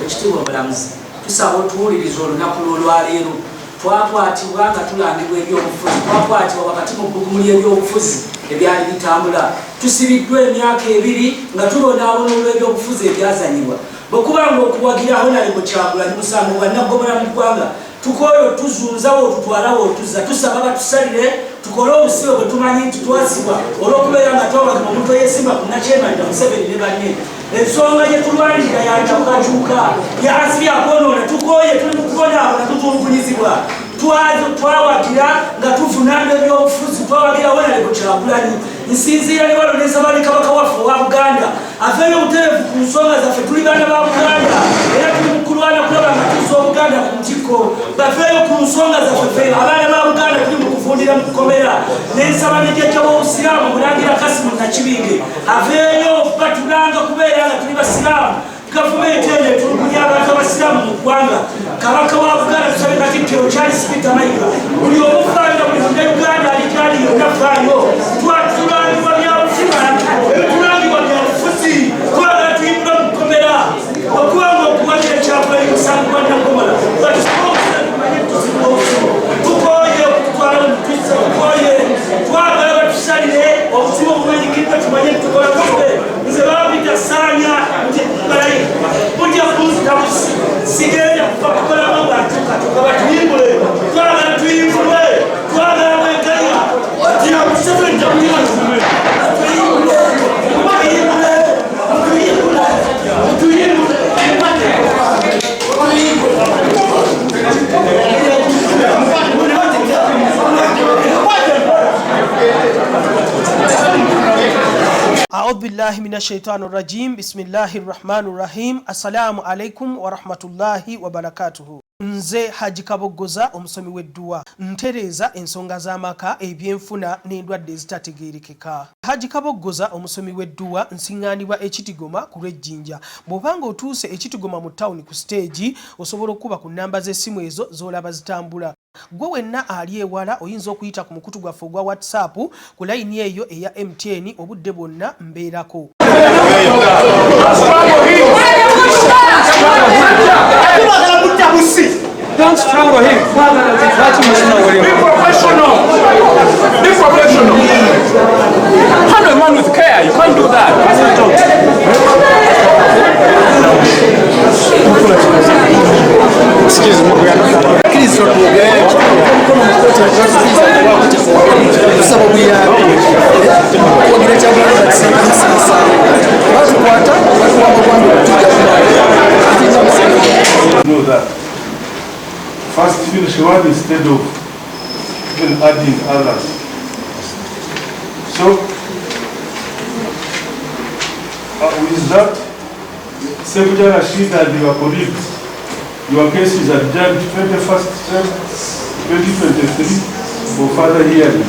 ekitiibwa omulamuzi tusaba otuwuliriza olunaku lwolwaleero twakwatibwa nga tulangibwa ebyobufuzi twakwatibwa wakati mu bbugumuli ebyobufuzi ebyali bitambula tusibiddwa emyaka 2 nga tulondaabona olw'ebyobufuzi ebyazanyibwa bwekubanga okuwagiraho nali Kyagulanyi musango bwannaggobera mu ggwanga tukoyo tuzunzawo tutwalawo tuzza tusaba batusalire tukole obusibe bwe tumanyi nti twasibwa olw'okubeera nga twawagibwa omuntu eyeesimba ku Nakyemalira Museveni ne banne ensonga gye tulwanirira yankyukakyuka yansi yakwonoona tukoye tuli mu kubonaabona tutulugunyizibwa twawagira nga tuvunaana ebyobufuzi twawagirawo nali Kyagulanyi nsinziira ne wano nesaba ne kabaka waffe owa Buganda aveeyo obutereevu ku nsonga zaffe tuli baana ba Buganda era tuli mu kulwana kulaba nga tuza Obuganda ku ntikko baveeyo ku nsonga zaffe fe abaana ba Buganda tuli mu kuvundira mu kukomera nensaba ne jjajja w'obusiraamu Mulangira Kasimu Nakibinge aveeyo batulanga kubeera nga tuli basiraamu gavumenti eno etulugunya abantu abasiraamu mu ggwanga kabaka wa Buganda tusabe Katikkiro Charles Peter Mayiga buli omufaayo buli munnayuganda alikyali yonna faayo twatulangibwa byabufuzi ebitulangibwa byabufuzi twagala tuyimbula mu kukomera okubanga okuwagira Kyagulanyi musango gwa Nnaggomala batusoboomanye tuzibu obuzibu tukoye okutwala omutwisa tukoye twagala batusalire obuzibu obumanyikiddwa tumanye tukola kaffe nze babita saanya nti balayi mujja kunzitabusi sigenda kuva kukolama bwatukatuka batuyimbule twagala tuyimbulwe twagala bweganya tia Museveni tamuyanzume tuyimbule tuyimbule tuyimbule tuyimbule أعوذ بالله من الشيطان الرجيم بسم الله الرحمن الرحيم السلام عليكم ورحمة الله وبركاته Nze Haji Kaboggoza omusomi w'edduwa ntereeza ensonga z'amaka ebyenfuna n'endwadde ezitategeerekeka. Haji Kaboggoza omusomi w'edduwa nsiŋŋaanibwa Ekitigoma ku lw'Ejjinja. Bw'obanga otuuse Ekitigoma mu ttawuni ku siteegi osobola okuba ku nnamba z'essimu ezo z'olaba zitambula. Gwe wenna ali ewala oyinza okuyita ku mukutu gwaffe ogwa WhatsApp ku layini eyo eya MTN obudde bwonna mbeerako. Don't strangle him. Be professional. Be professional. Handle a man with care. You can't do that. Excuse me. Please don't do know that. First finish one instead of even adding others. So, with that, Ssabasajja Jjaja and your colleagues, your case is adjourned 21st 2023 for further hearing.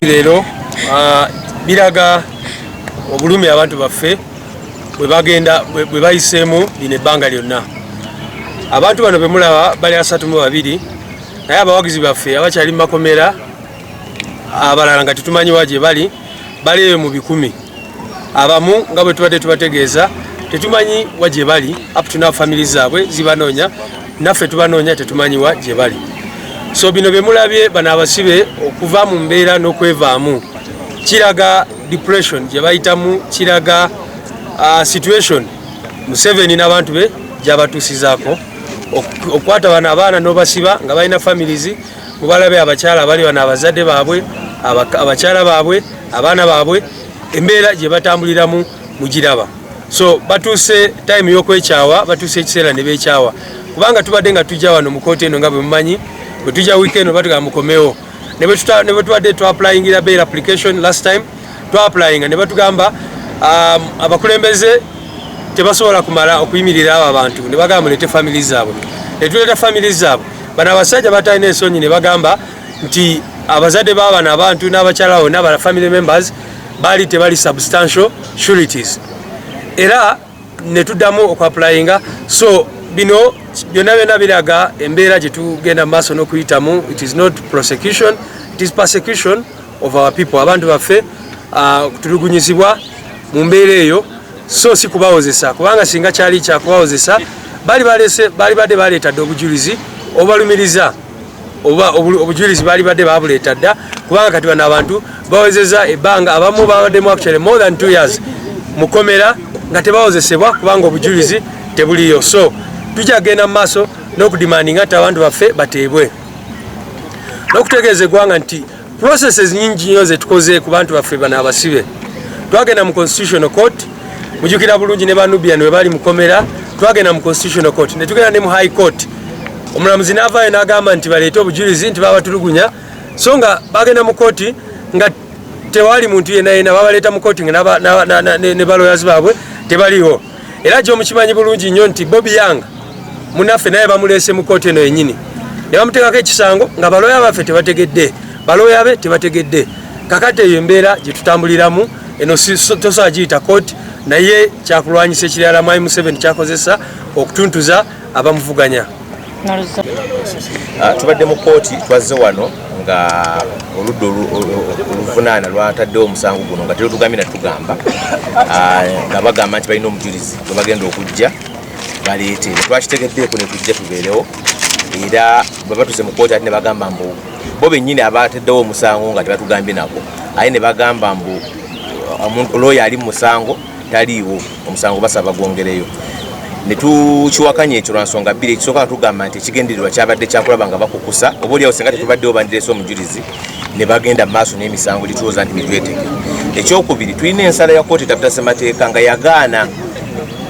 Lero biraga obulumi abantu baffe bwe bagenda bwe bayiseemu lino ebbanga lyonna. Abantu bano be mulaba bali 32 naye abawagizi baffe abakyali mu makomera abalala nga tetumanyiwa gye bali baliyo mu 100. Abamu nga bwe tubadde tubategeeza tetumanyi wa gye bali up to now family zaabwe zibanoonya naffe tubanoonya tetumanyiwa gye bali. So bino bye mulabye bano abasibe okuva mu mbeera n'okwevaamu kiraga depression gye bayitamu, kiraga situation Museveni n'abantu be gy'abatuusizaako okwata bano abaana n'obasiba nga balina families mubalabe abakyala abali bano abazadde baabwe abakyala baabwe abaana baabwe embeera gye batambuliramu mugiraba. So batuuse time y'okwekyawa batuuse ekiseera ne beekyawa kubanga tubadde nga tujja wano mu kooti eno nga bwe mumanyi bwe tujja weekend batugamba mukomewo ne bwe tubadde twapplyingira bail application last time twapplyinga ne batugamba abakulembeze tebasobola kumala okuyimirira abo abantu ne bagamba mulete family zaabwe ne tuleeta family zaabwe bano abasajja batalina ensonyi ne bagamba nti abazadde b'abana abantu n'abakyala bonna aba family members baali tebali substantial sureties era ne tuddamu okuapplyinga. So bino byonna byonna biraga embeera gye tugenda mu maaso n'okuyitamu. It is not prosecution, it is persecution of our people. Abantu baffe tulugunyizibwa mu mbeera eyo, so si kubawozesa kubanga singa kyali kyakubawozesa bali badde baleetadde obujulizi obalumiriza oba obujulizi bali badde babuleeta dda kubanga kati bano abantu bawezeza ebbanga abamu babaddemu actually more than 2 years mukomera nga tebawozesebwa kubanga obujulizi tebuliyo. So tujja genda mu maaso n'okudimandinga nti abantu baffe bateebwe n'okutegeeza eggwanga nti processes nyingi nnyo ze tukoze ku bantu baffe bano abasibe. Twagenda mu constitutional court mujukira bulungi ne banubian we bali mukomera, twagenda mu constitutional court ne tugenda ne mu high court. Omulamuzi n'avaayo n'agamba nti baleete obujulizi nti babatulugunya, so nga bagenda mu kooti nga tewali muntu yenna babaleeta mu kooti ne baloyazi baabwe tebaliwo. Era gye mukimanyi bulungi nnyo nti Bobi Yang munaffe naye bamuleese mu kooti eno yennyini ne bamuteekako ekisango nga baloya baffe tebategedde, baloya be tebategedde. Kakati eyo embeera gye tutambuliramu eno tosobola giyita kooti, naye kyakulwanyisa ekirala mwami Museveni kyakozesa okutuntuza abamuvuganya. Tubadde mu kooti twazze wano nga oludda oluvunaana lwataddewo omusango guno nga terutugambye natugamba nga bagamba nti balina omujulizi gwe bagenda okujja baleete. Twakitegeddeeko ne tujja tubeerewo era bwe batuuse mu kooti ate ne bagamba mbu bo bennyini abataddewo omusango nga tebatugambye nako aye ne bagamba mbu looya ali mu musango taliiwo, omusango basaba gwongereyo. Ne tukiwakanya ekyo lwa nsonga bbiri. Ekisooka tugamba nti ekigendererwa kyabadde kyakulaba nga bakukusa obaoliawo singa tetubaddewo bandireese omujulizi ne bagenda mu maaso n'emisango gituwoza nti mitweteke. Ekyokubiri tulina ensala ya kooti etaputa ssemateeka nga yagaana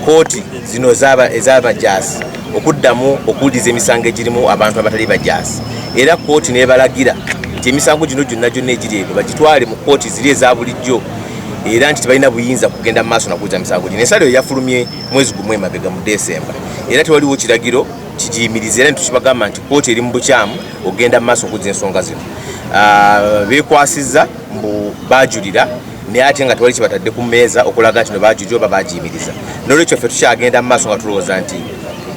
kooti zino ez'abajaasi okuddamu okuwuliriza emisango egirimu abantu abatali bajaasi, era kooti nebalagira nti emisango gino gyonna egiri eno bagitwale mu kooti ziri eza bulijjo era nti tebalina buyinza kugenda mu maaso nakuwuliza misango gino. Ensala eyo yafulumye mwezi gumu emabega mu Desemba era tewaliwo kiragiro kigiyimiriza era netukibagamba nti kooti eri mu bukyamu okugenda mu maaso okuwuliza ensonga zino. Beekwasizza mbu baajulira naye ate nga tewali kibatadde ku mmeeza okulaga nti no baajulira oba baagiyimiriza. N'olwekyo ffe tukyagenda mu maaso nga tulowooza nti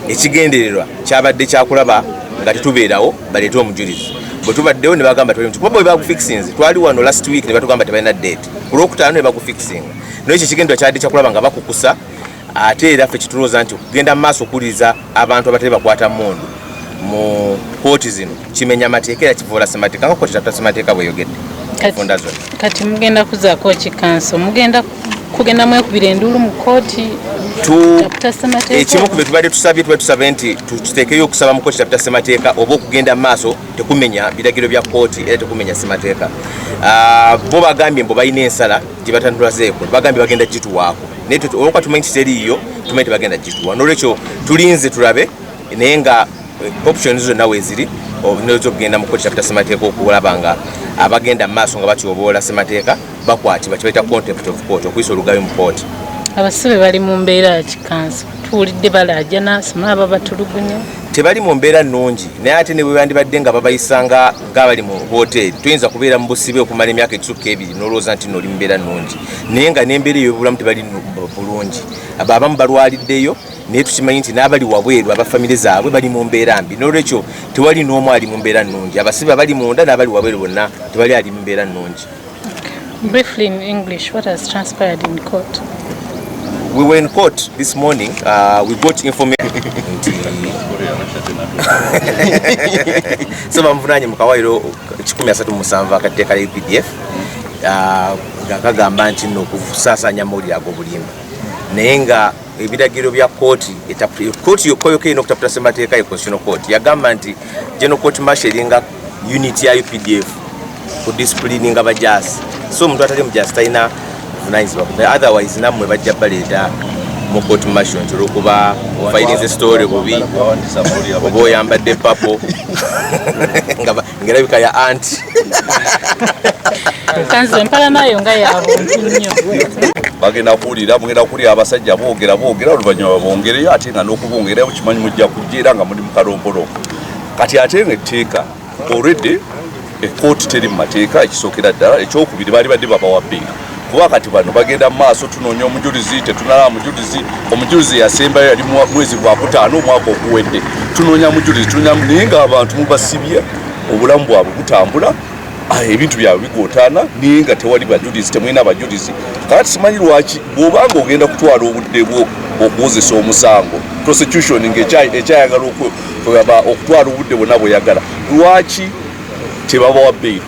ekigendererwa kyabadde kyakulaba nga tetubeerawo baleete omujulizi. Bwe tubaddewo ne bagamba tewali muntu bwe bagufixinze. Twali wano last week ne batugamba tebalina date, ku lwokutaano ne bagufixinga. N'ekyo ekigendererwa kyabadde kyakulaba nga bakukusa ate era ffe kitulowooza nti okugenda mu maaso okuwuliriza abantu abatali bakwata mmundu mu kooti zino kimenya amateeka era kivoola ssemateeka nga kooti etaputa ssemateeka bweyogedde. Kati mugenda kuzaako kikanso, mugenda kugenda mwekubira enduulu mu kooti ekimu ku bye tubadde tusabye nti tukiteekeyo okusaba mu kooti etaputa ssemateeka oba okugenda mu maaso tekumenya biragiro bya kooti era tekumenya ssemateeka. Bo bagambye mbu balina ensala gye batandulazeeko bagambye bagenda gituwaako naye olwokuba tumanyi nti teriiyo tumanyi tebagenda gituwa. N'olwekyo tulinze tulabe naye nga options zonna weeziri obunooza okugenda mu kooti etaputa ssemateeka okulaba nga abagenda mu maaso nga batyoboola ssemateeka bakwatibwa kibayita contempt of court okuyisa olugayo mu kooti. Abasibe bali mu mbeera ya kikanso, tuwulidde balaajana simaba batulugunya. Tebali mu mbeera nnungi naye ate ne bwe bandibadde nga babayisanga ng'abali mu hoteeri tuyinza kubeera mu busibe okumala emyaka ekisukka ebiri n'olowooza nti noli mu mbeera nnungi naye nga n'embeera ey'obulamu tebali bulungi. Abo abamu balwaliddeyo naye tukimanyi nti n'abali wabweru abafamire zaabwe bali mu mbeera mbi. N'olwekyo tewali n'omu ali mu mbeera nnungi. Abasibe abali munda n'abali wabweru bonna tewali ali mu mbeera nnungi. Briefly in English, what has transpired in court? We were in court this morning. We got information. So bamuvunanye mu kawairo 137 akateeka lya UPDF nga kagamba nti nno okusaasanya amawulire ag'obulimba naye nga ebiragiro bya kooti yokoyoka erina okutaputa ssemateeka ye constitutional court yagamba nti general court marshal nga unit ya UPDF ku discipline nga bajasi so omuntu atali mujasi talina vunanyizibwa otherwise nammwe bajja baleeta mu court martial nti olwokuba ofirinze story bubi oba oyambadde papo ngerabika ya anti kanzi empala nayo nga yabuntu nnyo bagenda kuwulira abasajja boogera oluvannyuma bongereyo ate nga n'okubongerayo kimanyi mujja kujja era nga muli mu kalompolo kati ate nga etteeka already ekooti teri mu mateeka ekisookera ddala ekyokubiri baali badde babawa bbeera kuba kati bano bagenda mu maaso tunoonya omujulizi tetunalaba omujulizi yasembayo yali mwezi gwa kutaano omwaka oguwedde tunoonya mujulizi naye nga abantu mubasibye obulamu bwabwe butambula ebintu byabwe bigootaana naye nga tewali bajulizi temulina bajulizi kakati simanyi lwaki bw'obanga ogenda kutwala obudde bwo okuwozesa omusango prosecution ng'ekyayagala okutwala obudde bwonna bweyagala lwaki tebabawa bbeeri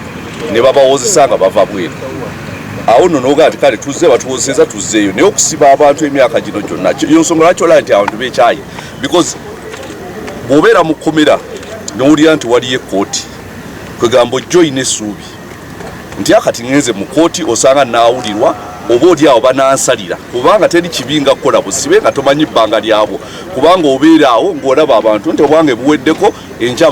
ne babawozesa nga bava bweru awo nno nogaa ti kale tuzze batuwozeseza tuzzeeyo naye okusiba abantu emyaka gino gyonna yonsonga lwaki olaba nti abantu bekyayi because bw'obeera mu kkomera nowulira nti waliyo ekkooti kwegamba ojja olina essuubi nti akati ngenze mu kooti osanga naawulirwa oba oli awo banansalira kubanga teri kibi nga kukola busibe nga tomanyi bbanga lyabwo kubanga obeera awo ng'olaba abantu nti obwange buweddeko enkya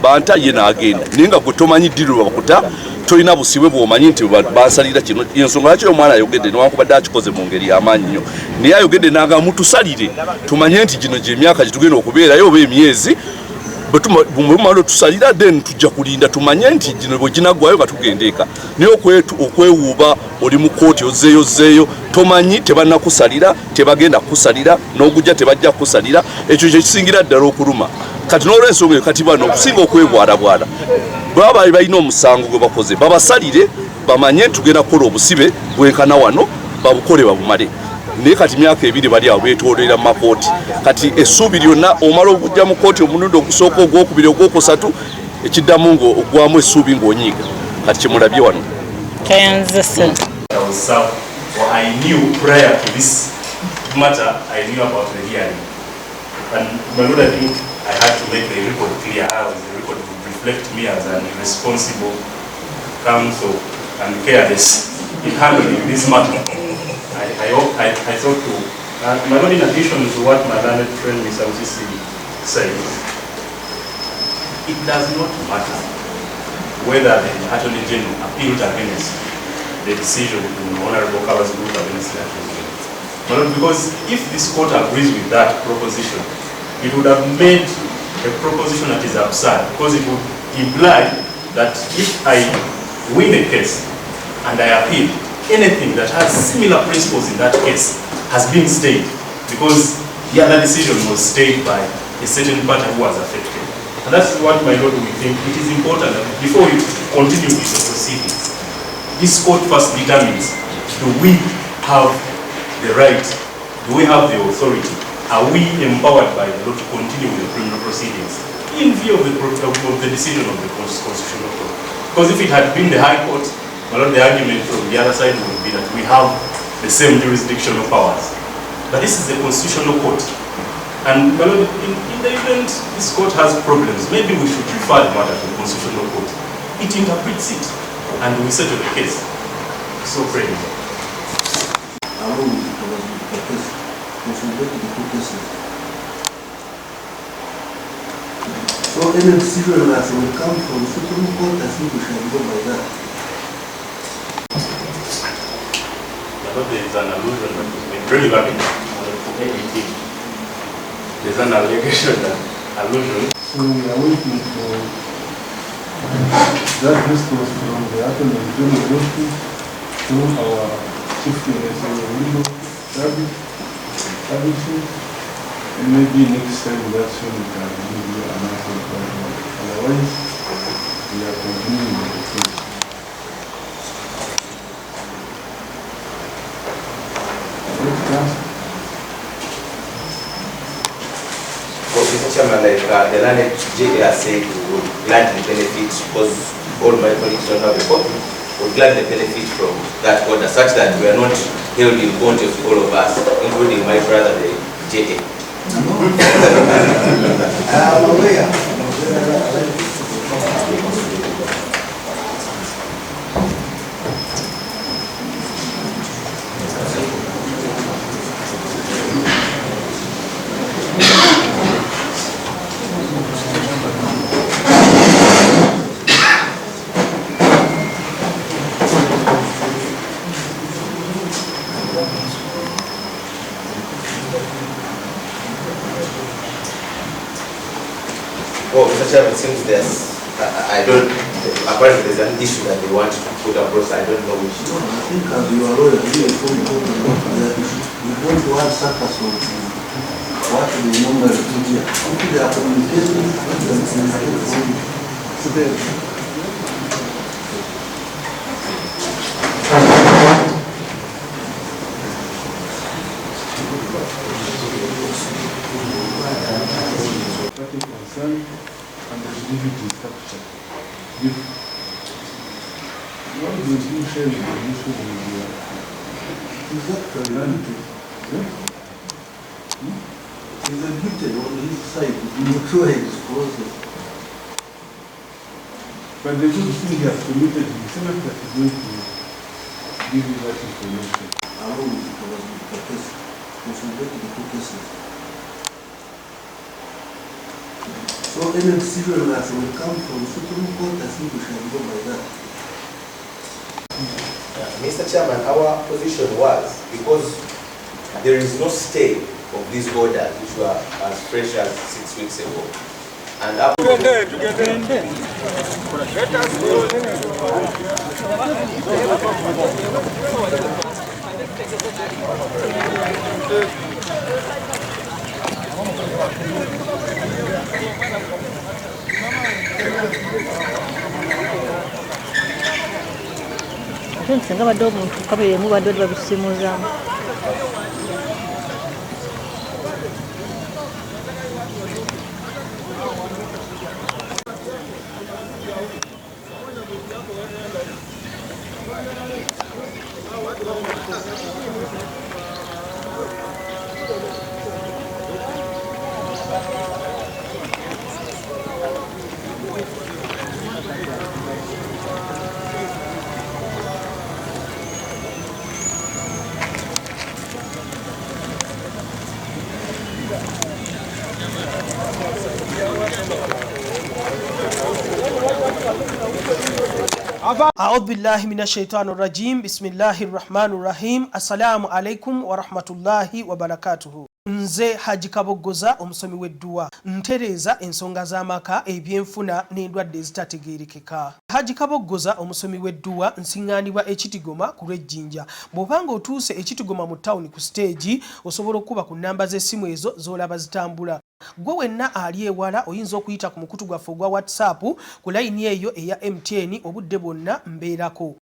banta ye n'agenda naye nga gwe tomanyi ddiru bakuta tolina busibe bw'omanyi nti bansalira kino ensonga lwaki omwana ayogedde newankubadde akikoze mu ngeri y'amaanyi nnyo naye ayogedde naga mutusalire tumanye nti gino gy'emyaka gyetugenda okubeerayo oba emyezi bwemumala tusalira then tujja kulinda tumanye nti gino bwe ginaggwayo nga tugenda eka naye okwewuuba oli mu kooti ozzeeyo tomanyi tebannakusalira tebagenda kukusalira n'ogujja tebajja kukusalira ekyo kyekisingira ddala okuluma kati n'olwensonga eyo kati bano okusinga okwebwalabwala baba bali balina omusango gwe bakoze babasalire bamanye tugenda kukola obusibe bwenkana wano babukole babumale naye kati myaka ebiri bali awo beetoolera mu makooti kati essuubi lyonna omala okujja mu kooti omulundi ogusooka ogwokubiri ogwokusatu ekiddamu ng'ogwamu essuubi ng'onyiiga kati kyemulabye wano kayanzesa I knew prior to this matter, I knew about the hearing. And my Lord, I think I had to make the record clear how the record would reflect me as an irresponsible counsel and careless in handling this matter. I thought to, my Lord, in addition to what my learned friend Ms. Ausisi said, it does not matter whether the Attorney General appealed against the decision in the Honorable Kawa's group against the Attorney General. Because if this court agrees with that proposition, it would have made a proposition that is absurd, because it would imply that if I win a case and I appeal, anything that has similar principles in that case has been stayed, because the other decision was stayed by a certain party who was affected. And that's what, my Lord, we think it is important that before we continue with the proceedings, this court first determines, do we have the right, do we have the authority, are we empowered by the law to continue with the criminal proceedings in view of the decision of the Constitutional Court? Because if it had been the High Court, my Lord, the argument from the other side would be that we have the same jurisdictional powers. But this is the Constitutional Court. And my Lord, in the event this court has problems, maybe we should refer the matter to the Constitutional Court. It interprets it, and we settle the case. So pray. So any decision that will come from Supreme Court, I think we shall go by that. But there is an allusion that has been really rapid. There's an allegation that allusion. So we are waiting for that response from the Attorney General Office to our Chief Minister services, and maybe next time that's when we can give you an answer. Otherwise, we are continuing with the case. Well, Mr. Chairman, like the learned JA said, we would gladly benefit, because all my colleagues don't have a copy, would gladly benefit from that order, such that we are not held in contempt, all of us, including my brother, the JA. Chairman, it seems there's, I don't, apparently there's an issue that they want to put across, I don't know which. I think as you are lawyer, you are talking about that issue. We want to add circus on what we normally do here. If they are communicating, concern and the rigidity structure. If what is the issue with the issue is actually limited. Is admitted on his side to try his process. But the good thing he has committed himself that he's going to give you that information. Along with the case, consolidating the two cases. So any decision that will come from Supreme Court, I think we shall go by that. Mr. Chairman, our position was, because there is no stay of these orders, which were as fresh as 6 weeks ago. And Singa badde omuntu kabiremu badde babisimuuzaamu. أعوذ بالله من الشيطان الرجيم بسم الله الرحمن الرحيم السلام عليكم ورحمة الله وبركاته. Nze Haji Kaboggoza omusomi w'edduwa ntereeza ensonga z'amaka ebyenfuna n'endwadde ezitategeerekeka. Haji Kaboggoza omusomi w'edduwa nsiŋŋaanibwa ekitigoma ku lw'ejjinja. Bw'obanga otuuse ekitigoma mu ttawuni ku siteegi osobola okuba ku nnamba z'essimu ezo z'olaba zitambula. Gwe wenna ali ewala oyinza okuyita ku mukutu gwaffe ogwa WhatsApp ku layini eyo eya MTN obudde bwonna mbeerako.